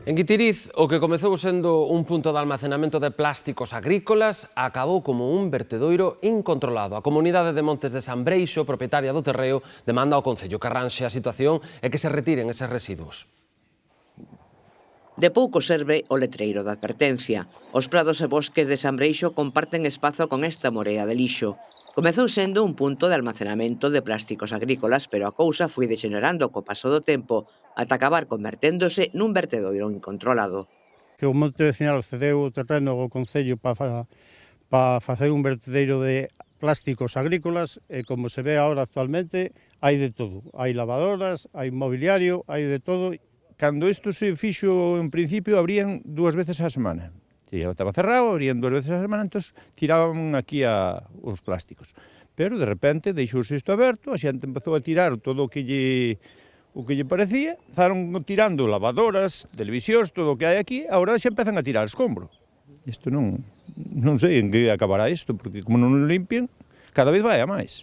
En Guitiriz, o que comezou sendo un punto de almacenamento de plásticos agrícolas acabou como un vertedoiro incontrolado. A comunidade de Montes de Sambreixo, propietaria do terreo, demanda ao Concello que arranxe a situación e que se retiren eses residuos. De pouco serve o letreiro de advertencia. Os prados e bosques de Sambreixo comparten espazo con esta morea de lixo. Comezou sendo un punto de almacenamento de plásticos agrícolas, pero a cousa foi degenerando co paso do tempo ata acabar converténdose nun vertedoiro incontrolado. Que o Monte Vecinal cedeu o terreno ao Concello para facer un vertedeiro de plásticos agrícolas e como se ve agora actualmente hai de todo. Hai lavadoras, hai mobiliario, hai de todo. Cando isto se fixo en principio abrían 2 veces a semana. Estaba cerrado, abrían 2 veces a semana, entón tiraban aquí os plásticos. Pero de repente deixouse isto aberto, a xente empezou a tirar todo o que lle parecía, estaron tirando lavadoras, televisións, todo o que hai aquí, agora xa empezan a tirar escombro. Isto non sei en que acabará isto, porque como non o limpian, cada vez vai a máis.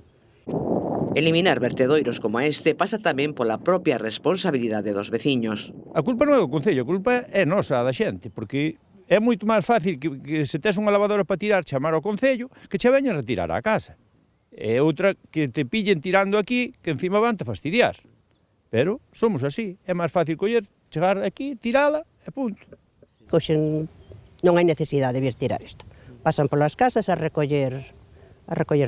Eliminar vertedoiros como este pasa tamén pola propia responsabilidade dos veciños. A culpa non é do Concello, a culpa é nosa, da xente, porque é moito máis fácil que se tes unha lavadora para tirar, chamar ao Concello, que che veña a retirar á casa. É outra que te pillen tirando aquí, que encima van te fastidiar. Pero somos así, é máis fácil coller, chegar aquí, tirala e punto. Hoxe non hai necesidade de vir tirar isto. Pasan polas casas a recoller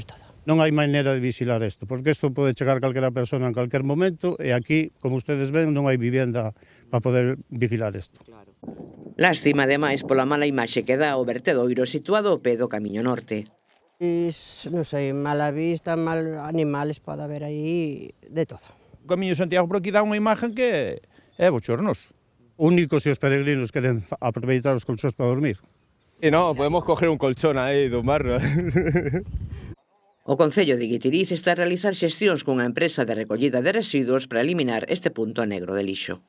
todo. Non hai maneira de vigilar isto, porque isto pode chegar calquera persona en calquer momento e aquí, como ustedes ven, non hai vivienda para poder vigilar isto. Lástima, ademais, pola mala imaxe que dá o vertedoiro situado ao pé do Camiño Norte. Non sei, mala vista, mal animales, pode haber aí de todo. O Camiño de Santiago por aquí dá unha imagen que é bochornoso. Único se os peregrinos queren aproveitar os colchóns para dormir. E non, podemos coger un colchón aí do mar. O Concello de Guitiriz está a realizar xestións cunha empresa de recollida de residuos para eliminar este punto negro de lixo.